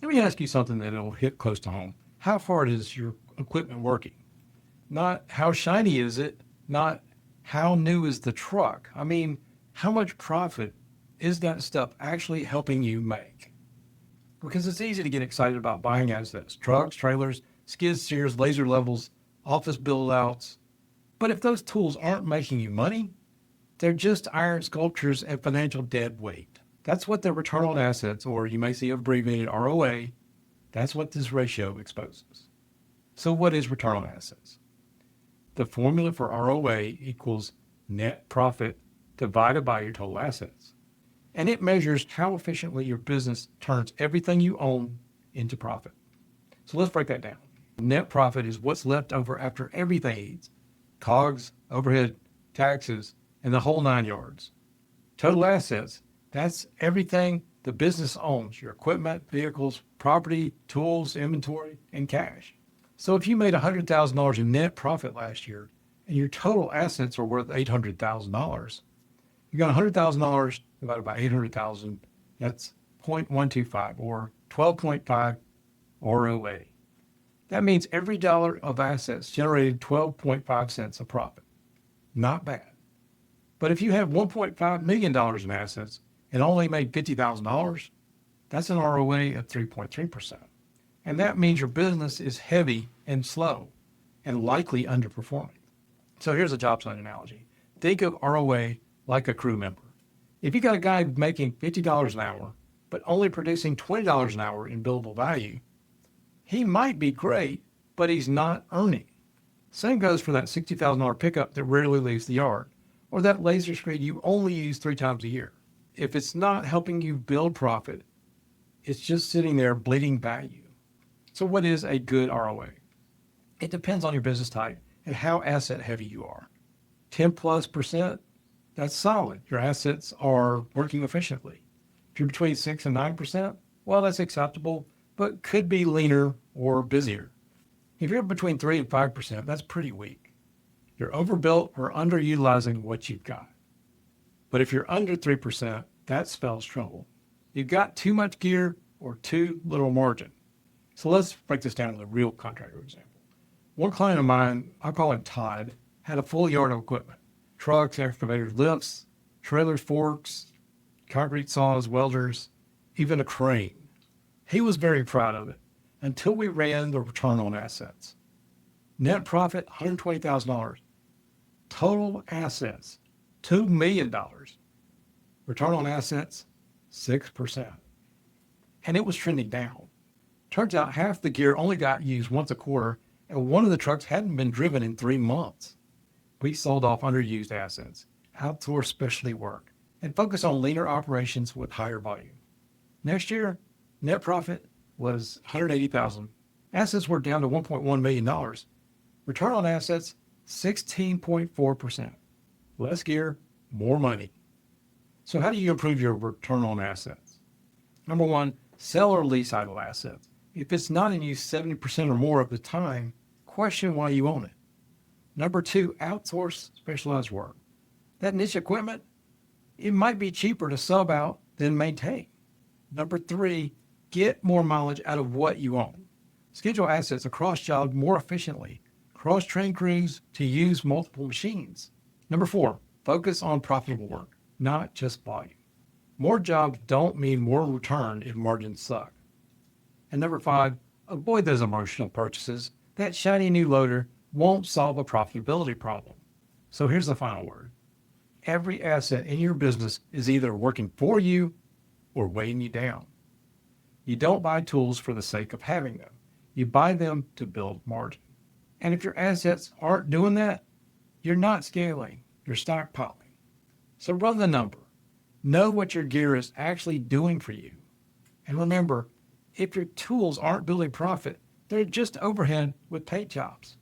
Let me ask you something that'll hit close to home. How far is your equipment working? Not how shiny is it, not how new is the truck. I mean, how much profit is that stuff actually helping you make? Because it's easy to get excited about buying assets, trucks, trailers, skid steers, laser levels, office build outs. But if those tools aren't making you money, they're just iron sculptures and financial dead weight. That's what the return on assets, or you may see abbreviated ROA, that's what this ratio exposes. So what is return on assets? The formula for ROA equals net profit divided by your total assets. And it measures how efficiently your business turns everything you own into profit. So let's break that down. Net profit is what's left over after everything eats. COGS, overhead, taxes, and the whole 9 yards. Total assets, that's everything the business owns, your equipment, vehicles, property, tools, inventory, and cash. So if you made $100,000 in net profit last year and your total assets are worth $800,000, you got $100,000 divided by 800,000, that's 0.125 or 12.5 ROA. That means every dollar of assets generated 12.5 cents of profit. Not bad. But if you have $1.5 million in assets and only made $50,000, that's an ROA of 3.3%. And that means your business is heavy and slow and likely underperforming. So here's a job site analogy. Think of ROA like a crew member. If you got a guy making $50 an hour, but only producing $20 an hour in billable value, he might be great, but he's not earning. Same goes for that $60,000 pickup that rarely leaves the yard, or that laser screed you only use 3 times a year. If it's not helping you build profit, it's just sitting there bleeding value. So what is a good ROA? It depends on your business type and how asset heavy you are. 10+%, that's solid. Your assets are working efficiently. If you're between 6 and 9%, well, that's acceptable, but could be leaner or busier. If you're between 3 and 5%, that's pretty weak. You're overbuilt or underutilizing what you've got. But if you're under 3%, that spells trouble. You've got too much gear or too little margin. So let's break this down to a real contractor example. One client of mine, I'll call him Todd, had a full yard of equipment. Trucks, excavators, lifts, trailers, forks, concrete saws, welders, even a crane. He was very proud of it until we ran the return on assets. Net profit, $120,000. Total assets, $2 million. Return on assets, 6%. And it was trending down. Turns out half the gear only got used once a quarter, and one of the trucks hadn't been driven in 3 months. We sold off underused assets, outsourced specialty work, and focused on leaner operations with higher volume. Next year, net profit was $180,000. Assets were down to $1.1 million. Return on assets, 16.4%. Less gear, more money. So how do you improve your return on assets? Number one, sell or lease idle assets. If it's not in use 70% or more of the time, question why you own it. Number two, outsource specialized work. That niche equipment, it might be cheaper to sub out than maintain. Number three, get more mileage out of what you own. Schedule assets across jobs more efficiently. Cross-train crews to use multiple machines. Number four, focus on profitable work, not just volume. More jobs don't mean more return if margins suck. And number five, avoid those emotional purchases. That shiny new loader won't solve a profitability problem. So here's the final word. Every asset in your business is either working for you or weighing you down. You don't buy tools for the sake of having them. You buy them to build margin. And if your assets aren't doing that, you're not scaling, you're stockpiling. So run the number. Know what your gear is actually doing for you. And remember, if your tools aren't building profit, they're just overhead with paint jobs.